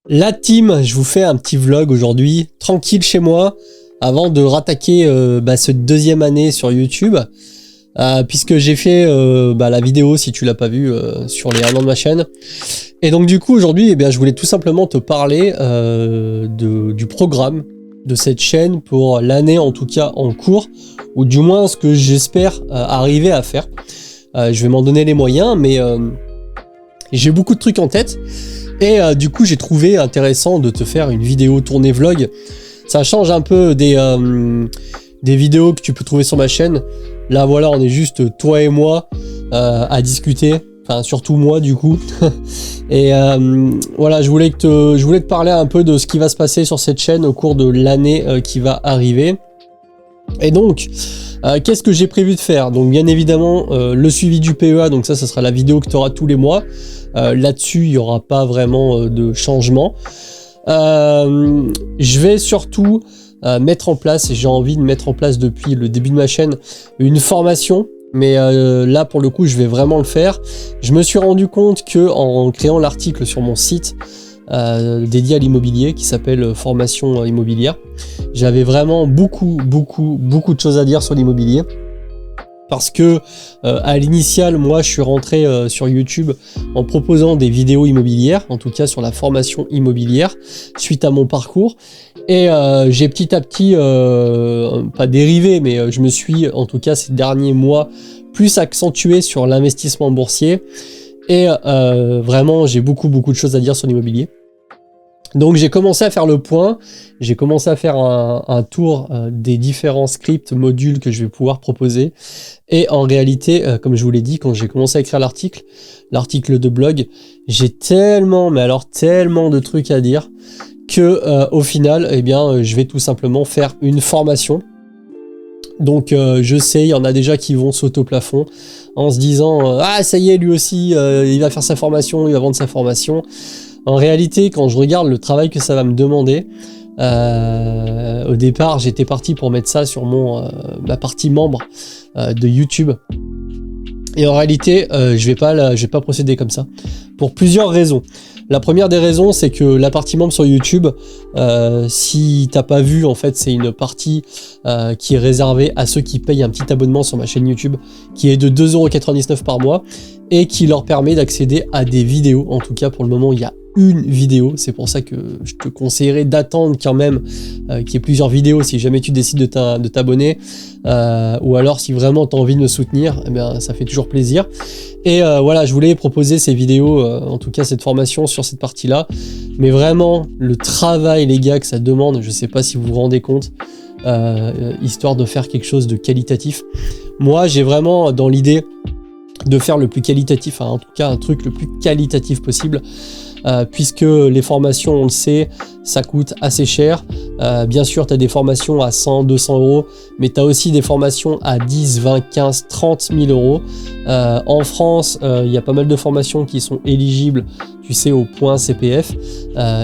La team, je vous fais un petit vlog aujourd'hui, tranquille chez moi, avant de rattaquer cette deuxième année sur YouTube, puisque j'ai fait la vidéo, si tu l'as pas vue, sur les 1 an de ma chaîne. Et donc du coup aujourd'hui, je voulais tout simplement te parler du programme de cette chaîne pour l'année en tout cas en cours, ou du moins ce que j'espère arriver à faire. Je vais m'en donner les moyens, mais j'ai beaucoup de trucs en tête. Et du coup, j'ai trouvé intéressant de te faire une vidéo tournée vlog. Ça change un peu des vidéos que tu peux trouver sur ma chaîne. Là, voilà, on est juste toi et moi à discuter. Enfin, surtout moi, du coup. Et voilà, je voulais te parler un peu de ce qui va se passer sur cette chaîne au cours de l'année qui va arriver. Et donc, qu'est-ce que j'ai prévu de faire? Donc, bien évidemment, le suivi du PEA. Donc ça sera la vidéo que tu auras tous les mois. Là-dessus, il n'y aura pas vraiment de changement. Je vais surtout mettre en place, et j'ai envie de mettre en place depuis le début de ma chaîne, une formation. Mais là, pour le coup, je vais vraiment le faire. Je me suis rendu compte que en créant l'article sur mon site dédié à l'immobilier, qui s'appelle Formation immobilière, j'avais vraiment beaucoup de choses à dire sur l'immobilier. Parce que à l'initial, moi, je suis rentré sur YouTube en proposant des vidéos immobilières, en tout cas sur la formation immobilière, suite à mon parcours. Et j'ai petit à petit, pas dérivé, mais je me suis, en tout cas ces derniers mois, plus accentué sur l'investissement boursier. Et vraiment, j'ai beaucoup de choses à dire sur l'immobilier. Donc j'ai commencé à faire le point, j'ai commencé à faire un tour des différents scripts, modules que je vais pouvoir proposer. Et en réalité, comme je vous l'ai dit, quand j'ai commencé à écrire l'article de blog, j'ai tellement de trucs à dire que au final, je vais tout simplement faire une formation. Donc je sais, il y en a déjà qui vont sauter au plafond en se disant ah ça y est, lui aussi, il va faire sa formation, il va vendre sa formation. En réalité, quand je regarde le travail que ça va me demander, au départ, j'étais parti pour mettre ça sur ma partie membre de YouTube. Et en réalité, je vais pas procéder comme ça, pour plusieurs raisons. La première des raisons, c'est que la partie membre sur YouTube, si t'as pas vu, en fait, c'est une partie qui est réservée à ceux qui payent un petit abonnement sur ma chaîne YouTube, qui est de 2,99 € par mois, et qui leur permet d'accéder à des vidéos. En tout cas, pour le moment, il y a une vidéo, c'est pour ça que je te conseillerais d'attendre quand même qu'il y ait plusieurs vidéos si jamais tu décides de t'abonner, ou alors si vraiment tu as envie de me soutenir, ça fait toujours plaisir. Et voilà, je voulais proposer ces vidéos, en tout cas cette formation sur cette partie-là, mais vraiment le travail les gars que ça demande, je sais pas si vous vous rendez compte, histoire de faire quelque chose de qualitatif. Moi j'ai vraiment dans l'idée de faire le plus qualitatif, en tout cas un truc le plus qualitatif possible. Puisque les formations, on le sait, ça coûte assez cher. Bien sûr, tu as des formations à 100, 200 €, mais tu as aussi des formations à 10, 20, 15, 30 000 €. En France, il y a pas mal de formations qui sont éligibles, tu sais, au point CPF,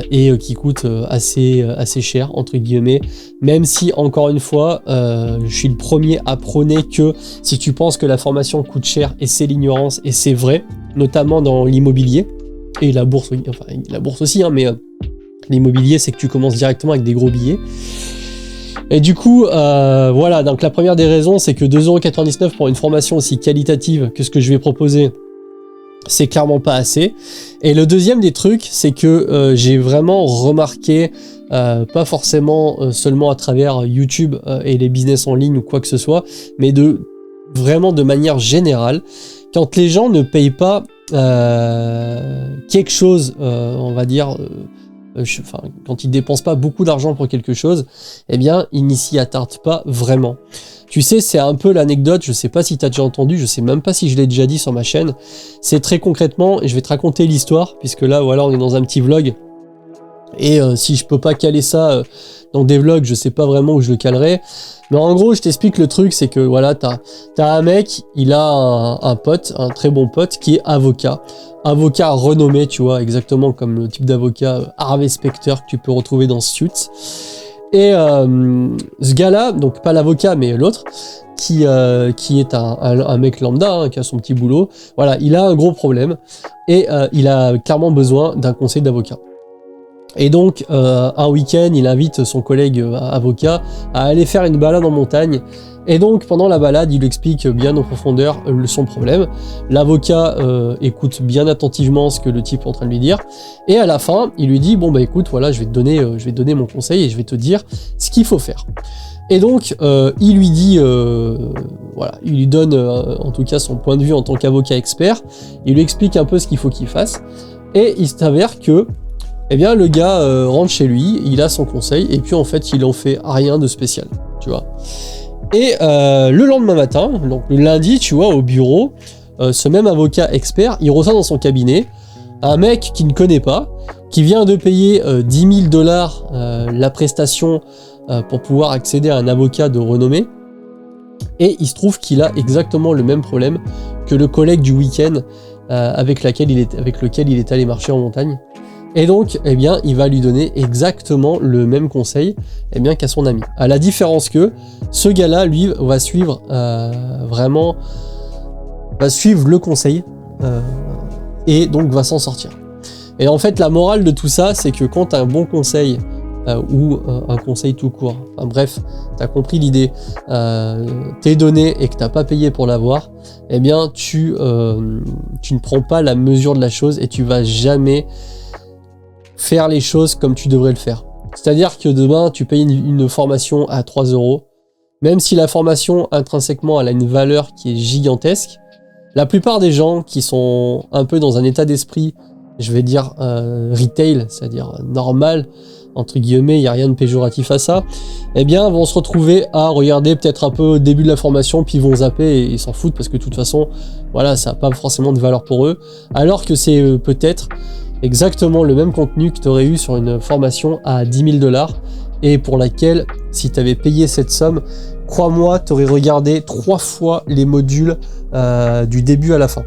et qui coûtent assez cher, entre guillemets. Même si, encore une fois, je suis le premier à prôner que si tu penses que la formation coûte cher, et c'est l'ignorance, et c'est vrai, notamment dans l'immobilier, et la bourse, enfin la bourse aussi, mais l'immobilier, c'est que tu commences directement avec des gros billets. Et du coup, voilà, donc la première des raisons, c'est que 2,99 € pour une formation aussi qualitative que ce que je vais proposer, c'est clairement pas assez. Et le deuxième des trucs, c'est que j'ai vraiment remarqué, pas forcément seulement à travers YouTube et les business en ligne ou quoi que ce soit, mais vraiment de manière générale, quand les gens ne payent pas quelque chose, on va dire, quand ils dépensent pas beaucoup d'argent pour quelque chose, ils n'y s'y attardent pas vraiment. Tu sais, c'est un peu l'anecdote, je sais pas si tu as déjà entendu, je sais même pas si je l'ai déjà dit sur ma chaîne, c'est très concrètement, et je vais te raconter l'histoire, puisque là, voilà, on est dans un petit vlog, et si je peux pas caler ça dans des vlogs, je sais pas vraiment où je le calerai. Mais en gros, je t'explique le truc, c'est que voilà, t'as un mec, il a un pote, un très bon pote, qui est avocat renommé, tu vois, exactement comme le type d'avocat Harvey Specter que tu peux retrouver dans Suits. Et ce gars-là, donc pas l'avocat, mais l'autre, qui est un mec lambda, qui a son petit boulot, voilà, il a un gros problème, et il a clairement besoin d'un conseil d'avocat. Et donc, un week-end, il invite son collègue avocat à aller faire une balade en montagne. Et donc, pendant la balade, il lui explique bien en profondeur son problème. L'avocat écoute bien attentivement ce que le type est en train de lui dire. Et à la fin, il lui dit, bon bah écoute, voilà, je vais te donner mon conseil et je vais te dire ce qu'il faut faire. Et donc, il lui dit, voilà, il lui donne en tout cas son point de vue en tant qu'avocat expert. Il lui explique un peu ce qu'il faut qu'il fasse. Et il s'avère que eh bien, le gars rentre chez lui, il a son conseil, et puis en fait, il en fait rien de spécial, tu vois. Et le lendemain matin, donc le lundi, tu vois, au bureau, ce même avocat expert, il reçoit dans son cabinet un mec qu'il ne connaît pas, qui vient de payer 10 000 $ la prestation pour pouvoir accéder à un avocat de renommée. Et il se trouve qu'il a exactement le même problème que le collègue du week-end avec lequel il est allé marcher en montagne. Et donc, eh bien, il va lui donner exactement le même conseil, eh bien, qu'à son ami. À la différence que ce gars-là, lui, va suivre le conseil et donc va s'en sortir. Et en fait, la morale de tout ça, c'est que quand tu as un bon conseil ou un conseil tout court, enfin, bref, tu as compris l'idée, t'es donné et que tu n'as pas payé pour l'avoir, eh bien, tu ne prends pas la mesure de la chose et tu vas jamais faire les choses comme tu devrais le faire. C'est-à-dire que demain, tu payes une formation à 3 €, même si la formation intrinsèquement elle a une valeur qui est gigantesque, la plupart des gens qui sont un peu dans un état d'esprit, je vais dire retail, c'est-à-dire normal, entre guillemets, il n'y a rien de péjoratif à ça, eh bien vont se retrouver à regarder peut-être un peu au début de la formation, puis vont zapper et ils s'en foutent parce que de toute façon, voilà, ça n'a pas forcément de valeur pour eux, alors que c'est peut-être exactement le même contenu que tu aurais eu sur une formation à 10 000 $ et pour laquelle, si tu avais payé cette somme, crois-moi, tu aurais regardé 3 fois les modules du début à la fin.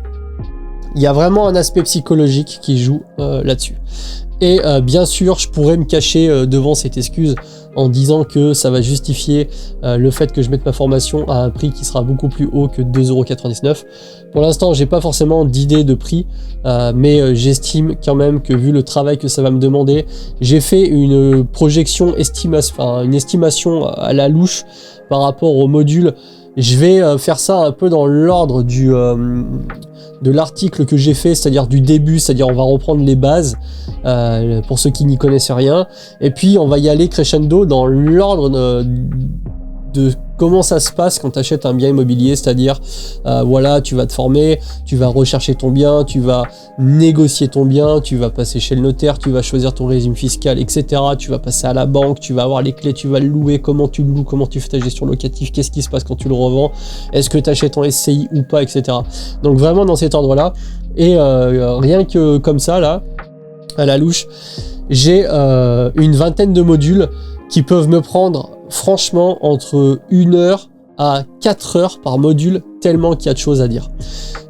Il y a vraiment un aspect psychologique qui joue là-dessus. Et bien sûr, je pourrais me cacher devant cette excuse en disant que ça va justifier le fait que je mette ma formation à un prix qui sera beaucoup plus haut que 2,99 €. Pour l'instant, j'ai pas forcément d'idée de prix, mais j'estime quand même que vu le travail que ça va me demander, j'ai fait une projection une estimation à la louche par rapport au module. Je vais faire ça un peu dans l'ordre de l'article que j'ai fait, c'est-à-dire du début, c'est-à-dire on va reprendre les bases pour ceux qui n'y connaissent rien, et puis on va y aller crescendo dans l'ordre de comment ça se passe quand tu achètes un bien immobilier, c'est-à-dire voilà, tu vas te former, tu vas rechercher ton bien, tu vas négocier ton bien, tu vas passer chez le notaire, tu vas choisir ton régime fiscal, etc. Tu vas passer à la banque, tu vas avoir les clés, tu vas le louer, comment tu le loues, comment tu fais ta gestion locative, qu'est-ce qui se passe quand tu le revends, est-ce que tu achètes en SCI ou pas, etc. Donc vraiment dans cet ordre-là, et rien que comme ça, là, à la louche, j'ai une vingtaine de modules qui peuvent me prendre franchement entre 1 heure à 4 heures par module, tellement qu'il y a de choses à dire.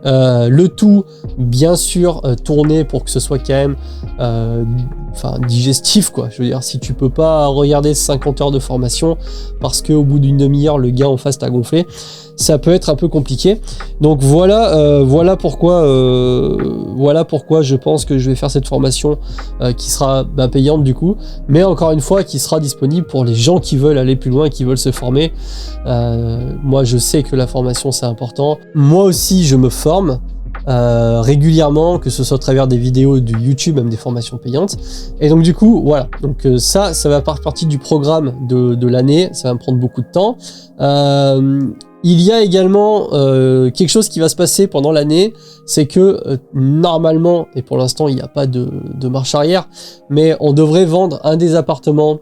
Le tout, bien sûr, tourné pour que ce soit quand même digestif, quoi. Je veux dire, si tu peux pas regarder 50 heures de formation parce qu'au bout d'une demi-heure, le gars en face t'a gonflé, ça peut être un peu compliqué. Donc voilà pourquoi je pense que je vais faire cette formation qui sera payante du coup, mais encore une fois qui sera disponible pour les gens qui veulent aller plus loin, qui veulent se former. Moi je sais que la formation c'est important. Moi aussi je me forme régulièrement, que ce soit à travers des vidéos de YouTube, même des formations payantes. Et donc du coup, voilà. Donc ça va faire partie du programme de l'année. Ça va me prendre beaucoup de temps. Il y a également quelque chose qui va se passer pendant l'année, c'est que normalement, et pour l'instant il n'y a pas de marche arrière, mais on devrait vendre un des appartements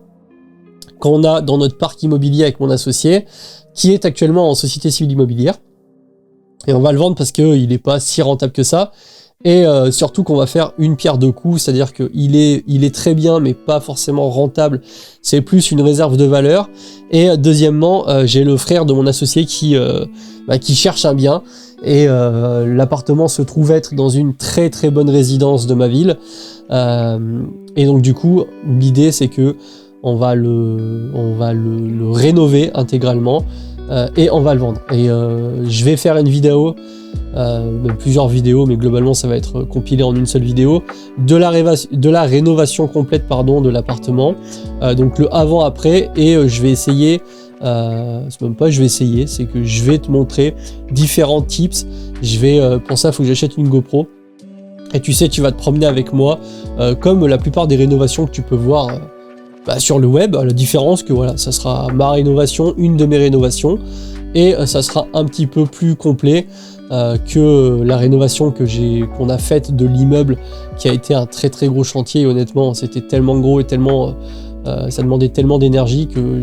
qu'on a dans notre parc immobilier avec mon associé, qui est actuellement en société civile immobilière. Et on va le vendre parce qu'il n'est pas si rentable que ça. Et surtout qu'on va faire une pierre deux coups, c'est-à-dire qu'il est très bien mais pas forcément rentable, c'est plus une réserve de valeur. Et deuxièmement, j'ai le frère de mon associé qui cherche un bien, et l'appartement se trouve être dans une très très bonne résidence de ma ville. Et donc du coup, l'idée c'est que on va le rénover intégralement et on va le vendre. Et je vais faire une vidéo même plusieurs vidéos, mais globalement ça va être compilé en une seule vidéo, de la rénovation complète de l'appartement, donc le avant-après, et je vais essayer, c'est même pas je vais essayer, c'est que je vais te montrer différents tips. Pour ça il faut que j'achète une GoPro, et tu sais, tu vas te promener avec moi, comme la plupart des rénovations que tu peux voir sur le web. La différence que voilà, ça sera ma rénovation, une de mes rénovations, et ça sera un petit peu plus complet que la rénovation qu'on a faite de l'immeuble, qui a été un très très gros chantier. Et honnêtement, c'était tellement gros et tellement ça demandait tellement d'énergie que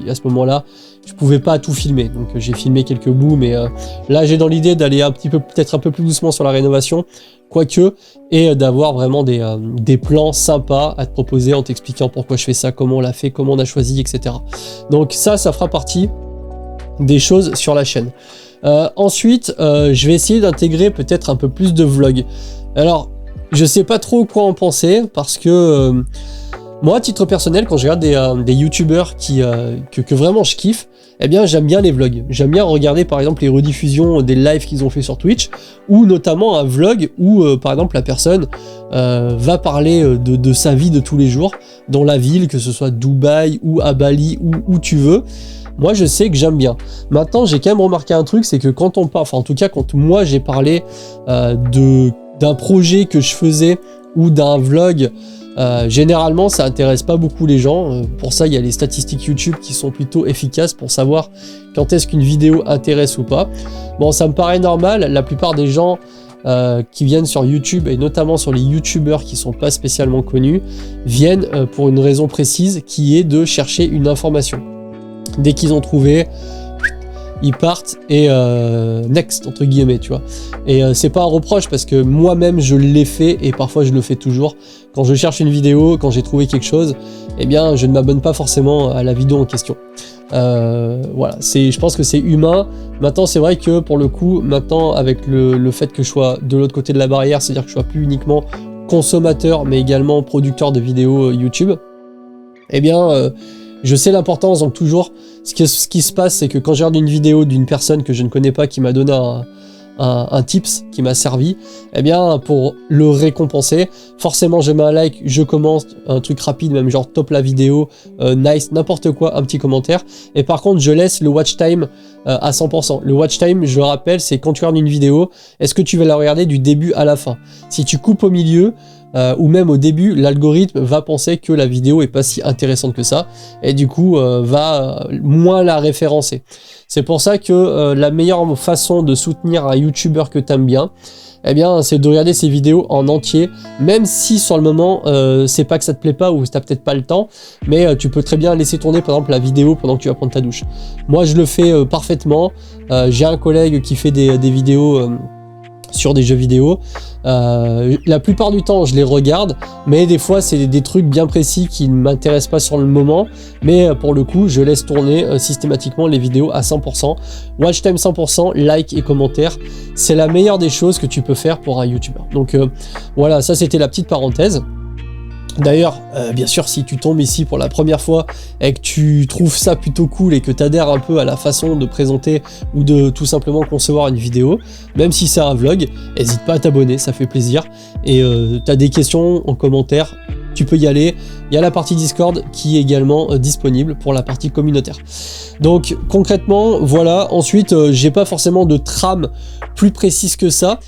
à ce moment-là, je pouvais pas tout filmer. Donc j'ai filmé quelques bouts, mais là j'ai dans l'idée d'aller peut-être un peu plus doucement sur la rénovation, quoique, et d'avoir vraiment des plans sympas à te proposer en t'expliquant pourquoi je fais ça, comment on l'a fait, comment on a choisi, etc. Donc ça fera partie des choses sur la chaîne. Ensuite, je vais essayer d'intégrer peut-être un peu plus de vlogs. Alors, je sais pas trop quoi en penser, parce que moi, à titre personnel, quand je regarde des youtubeurs que vraiment je kiffe, eh bien j'aime bien les vlogs. J'aime bien regarder par exemple les rediffusions des lives qu'ils ont fait sur Twitch, ou notamment un vlog où par exemple la personne va parler de sa vie de tous les jours dans la ville, que ce soit Dubaï ou à Bali ou où tu veux. Moi je sais que j'aime bien. Maintenant j'ai quand même remarqué un truc, c'est que quand on parle, enfin en tout cas quand moi j'ai parlé d'un projet que je faisais ou d'un vlog, généralement ça intéresse pas beaucoup les gens. Pour ça il y a les statistiques YouTube qui sont plutôt efficaces pour savoir quand est-ce qu'une vidéo intéresse ou pas. Bon, ça me paraît normal, la plupart des gens qui viennent sur YouTube, et notamment sur les youtubeurs qui sont pas spécialement connus, viennent pour une raison précise, qui est de chercher une information. Dès qu'ils ont trouvé, ils partent et next entre guillemets, tu vois. Et c'est pas un reproche, parce que moi-même je l'ai fait, et parfois je le fais toujours. Quand je cherche une vidéo, quand j'ai trouvé quelque chose, eh bien je ne m'abonne pas forcément à la vidéo en question. Voilà, je pense que c'est humain. Maintenant c'est vrai que pour le coup, maintenant avec le fait que je sois de l'autre côté de la barrière, c'est-à-dire que je sois plus uniquement consommateur mais également producteur de vidéos YouTube, eh bien je sais l'importance. Donc toujours, ce qui se passe, c'est que quand je regarde une vidéo d'une personne que je ne connais pas, qui m'a donné un tips qui m'a servi, eh bien pour le récompenser, forcément je mets un like, je commente un truc rapide, même genre top la vidéo, nice, n'importe quoi, un petit commentaire. Et par contre je laisse le watch time à 100%. Le watch time, je le rappelle, c'est quand tu regardes une vidéo, est-ce que tu vas la regarder du début à la fin? Si tu coupes au milieu, ou même au début, l'algorithme va penser que la vidéo est pas si intéressante que ça, et du coup va moins la référencer. C'est pour ça que la meilleure façon de soutenir un youtubeur que t'aimes bien, eh bien c'est de regarder ses vidéos en entier, même si sur le moment c'est pas que ça te plaît pas, ou t'as peut-être pas le temps, mais tu peux très bien laisser tourner par exemple la vidéo pendant que tu vas prendre ta douche. Moi je le fais parfaitement. J'ai un collègue qui fait des vidéos sur des jeux vidéo. La plupart du temps je les regarde, mais des fois c'est des trucs bien précis qui ne m'intéressent pas sur le moment, mais pour le coup je laisse tourner systématiquement les vidéos à 100%. Watch time 100%, like et commentaire, c'est la meilleure des choses que tu peux faire pour un youtubeur. Donc voilà, ça c'était la petite parenthèse. D'ailleurs, bien sûr, si tu tombes ici pour la première fois et que tu trouves ça plutôt cool et que tu adhères un peu à la façon de présenter ou de tout simplement concevoir une vidéo, même si c'est un vlog, n'hésite pas à t'abonner, ça fait plaisir. Et tu as des questions en commentaire, tu peux y aller. Il y a la partie Discord qui est également disponible pour la partie communautaire. Donc concrètement, voilà. Ensuite, j'ai pas forcément de trame plus précise que ça.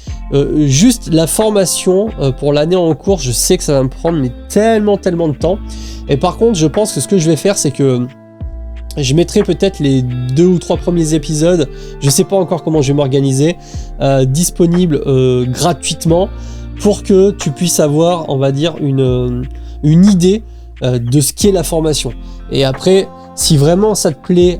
Juste la formation pour l'année en cours, je sais que ça va me prendre mais tellement de temps. Et par contre, je pense que ce que je vais faire, c'est que je mettrai peut-être les 2 ou 3 premiers épisodes, je sais pas encore comment je vais m'organiser, disponibles gratuitement, pour que tu puisses avoir, on va dire, une idée de ce qu'est la formation. Et après, si vraiment ça te plaît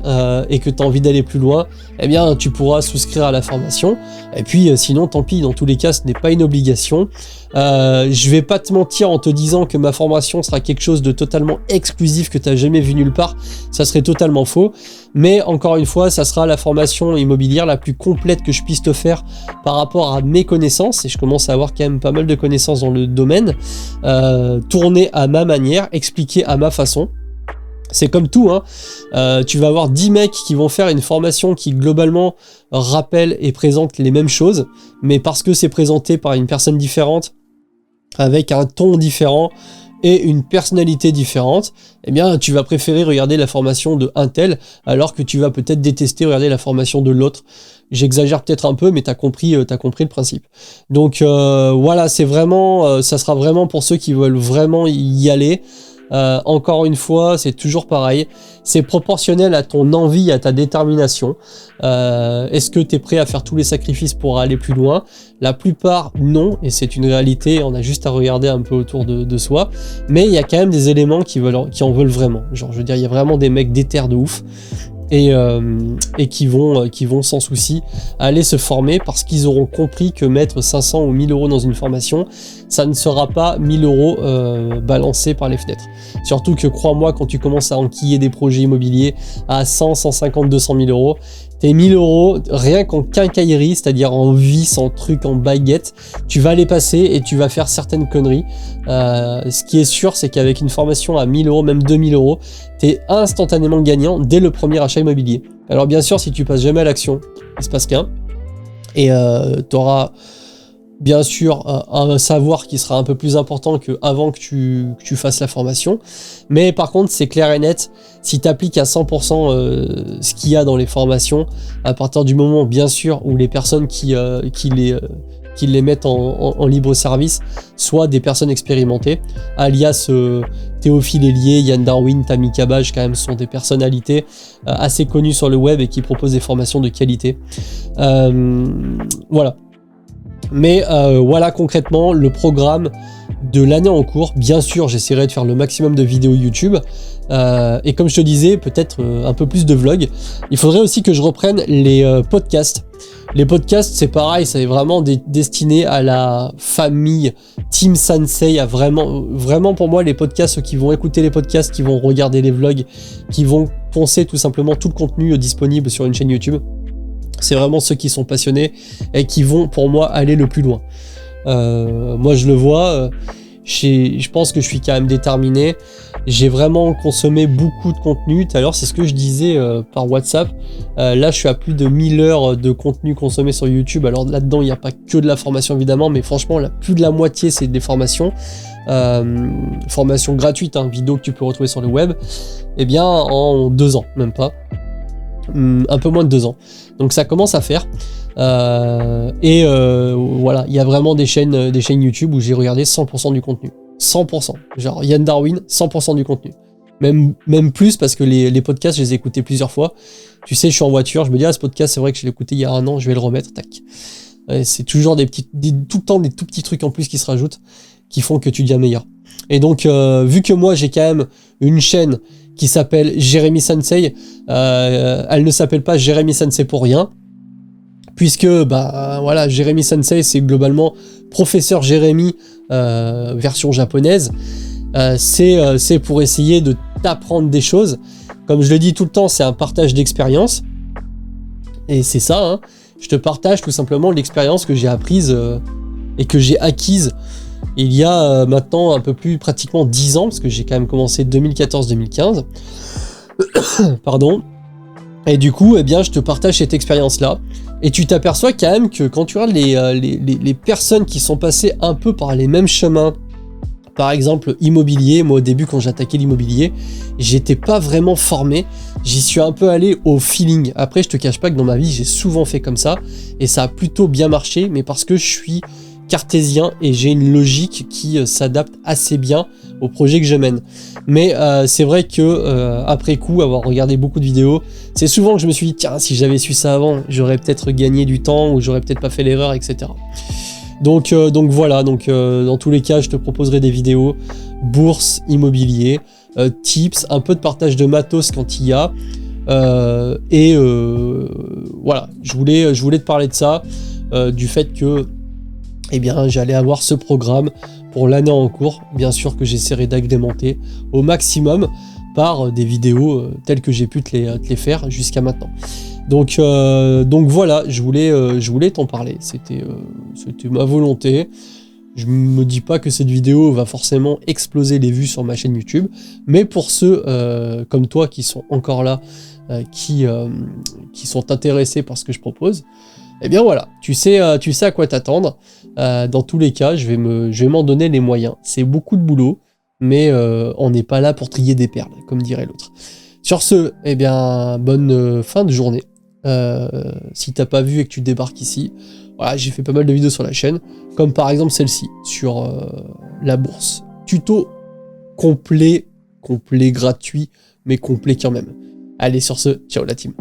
et que tu as envie d'aller plus loin, eh bien tu pourras souscrire à la formation. Et puis sinon tant pis, dans tous les cas ce n'est pas une obligation. Je vais pas te mentir en te disant que ma formation sera quelque chose de totalement exclusif que tu n'as jamais vu nulle part, ça serait totalement faux. Mais encore une fois, ça sera la formation immobilière la plus complète que je puisse te faire par rapport à mes connaissances, et je commence à avoir quand même pas mal de connaissances dans le domaine, tournée à ma manière, expliquée à ma façon. C'est comme tout, hein. Tu vas avoir 10 mecs qui vont faire une formation qui globalement rappelle et présente les mêmes choses, mais parce que c'est présenté par une personne différente, avec un ton différent et une personnalité différente, eh bien tu vas préférer regarder la formation de un tel, alors que tu vas peut-être détester regarder la formation de l'autre. J'exagère peut-être un peu, mais t'as compris le principe. Donc voilà, c'est vraiment, ça sera vraiment pour ceux qui veulent vraiment y aller. Encore une fois, c'est toujours pareil, c'est proportionnel à ton envie, à ta détermination. Est-ce que tu es prêt à faire tous les sacrifices pour aller plus loin? La plupart non, et c'est une réalité, on a juste à regarder un peu autour de soi, mais il y a quand même des éléments qui en veulent vraiment. Genre, je veux dire, il y a vraiment des mecs déter de ouf, et qui vont sans souci aller se former parce qu'ils auront compris que mettre 500 ou 1000 euros dans une formation, ça ne sera pas 1000 euros balancés par les fenêtres. Surtout que crois-moi, quand tu commences à enquiller des projets immobiliers à 100, 150, 200 000 euros, tes 1000 euros, rien qu'en quincaillerie, c'est-à-dire en vis, en trucs, en baguettes, tu vas les passer et tu vas faire certaines conneries. Ce qui est sûr, c'est qu'avec une formation à 1000 euros, même 2000 euros, tu es instantanément gagnant dès le premier achat immobilier. Alors bien sûr, si tu passes jamais à l'action, il se passe rien. Et tu auras bien sûr un savoir qui sera un peu plus important qu'avant que tu fasses la formation. Mais par contre, c'est clair et net, si tu appliques à 100% ce qu'il y a dans les formations, à partir du moment, bien sûr, où les personnes qui les mettent en libre service, soit des personnes expérimentées, alias Théophile Hélier, Yann Darwin, Tammy Cabage, quand même, sont des personnalités assez connues sur le web et qui proposent des formations de qualité. Voilà. Mais voilà concrètement le programme de l'année en cours. Bien sûr, j'essaierai de faire le maximum de vidéos YouTube. Et comme je te disais, peut-être un peu plus de vlogs. Il faudrait aussi que je reprenne les podcasts. Les podcasts, c'est pareil, c'est vraiment destiné à la famille Team Sensei, à vraiment pour moi les podcasts, ceux qui vont écouter les podcasts, qui vont regarder les vlogs, qui vont poncer tout simplement tout le contenu disponible sur une chaîne YouTube. C'est vraiment ceux qui sont passionnés et qui vont pour moi aller le plus loin. Moi je le vois, je pense que je suis quand même déterminé. J'ai vraiment consommé beaucoup de contenu. Tout à l'heure, c'est ce que je disais par WhatsApp. Là, je suis à plus de 1000 heures de contenu consommé sur YouTube. Alors là-dedans, il n'y a pas que de la formation, évidemment, mais franchement, plus de la moitié, c'est des formations. Formations gratuites, hein, vidéos que tu peux retrouver sur le web. Eh bien, en 2 ans, même pas. Un peu moins de 2 ans. Donc ça commence à faire. Voilà, il y a vraiment des chaînes YouTube où j'ai regardé 100% du contenu. 100%. Genre Yann Darwin, 100% du contenu. Même plus parce que les podcasts, je les ai écoutés plusieurs fois. Tu sais, je suis en voiture, je me dis, ce podcast, c'est vrai que je l'ai écouté il y a 1 an, je vais le remettre, tac. C'est toujours tout le temps des tout petits trucs en plus qui se rajoutent, qui font que tu deviens meilleur. Et donc, vu que moi, j'ai quand même une chaîne qui s'appelle Jérémy Sensei, elle ne s'appelle pas Jérémy Sensei pour rien, puisque, voilà, Jérémy Sensei, c'est globalement professeur Jérémy, version japonaise. C'est pour essayer de t'apprendre des choses. Comme je le dis tout le temps, c'est un partage d'expérience. Et c'est ça, hein. Je te partage tout simplement l'expérience que j'ai apprise et que j'ai acquise il y a maintenant un peu plus pratiquement 10 ans, parce que j'ai quand même commencé 2014-2015. Pardon. Et du coup, eh bien, je te partage cette expérience-là. Et tu t'aperçois quand même que quand tu regardes les personnes qui sont passées un peu par les mêmes chemins, par exemple immobilier, moi au début quand j'attaquais l'immobilier, j'étais pas vraiment formé, j'y suis un peu allé au feeling. Après, je te cache pas que dans ma vie, j'ai souvent fait comme ça, et ça a plutôt bien marché, mais parce que je suis cartésien et j'ai une logique qui s'adapte assez bien au projet que je mène. Mais c'est vrai que après coup, avoir regardé beaucoup de vidéos, c'est souvent que je me suis dit, tiens, si j'avais su ça avant, j'aurais peut-être gagné du temps ou j'aurais peut-être pas fait l'erreur, etc. Donc voilà, dans tous les cas, je te proposerai des vidéos bourse, immobilier, tips, un peu de partage de matos quand il y a. Voilà, je voulais te parler de ça, du fait que eh bien, j'allais avoir ce programme pour l'année en cours, bien sûr que j'essaierai d'agrémenter au maximum par des vidéos telles que j'ai pu te les faire jusqu'à maintenant. Donc voilà, je voulais t'en parler, c'était ma volonté. Je me dis pas que cette vidéo va forcément exploser les vues sur ma chaîne YouTube, mais pour ceux comme toi qui sont encore là, qui sont intéressés par ce que je propose, eh bien voilà, tu sais à quoi t'attendre. Dans tous les cas, je vais m'en donner les moyens. C'est beaucoup de boulot, mais on n'est pas là pour trier des perles, comme dirait l'autre. Sur ce, eh bien, bonne fin de journée. Si t'as pas vu et que tu débarques ici, voilà, j'ai fait pas mal de vidéos sur la chaîne, comme par exemple celle-ci, sur la bourse. Tuto complet, gratuit, mais complet quand même. Allez, sur ce, ciao la team.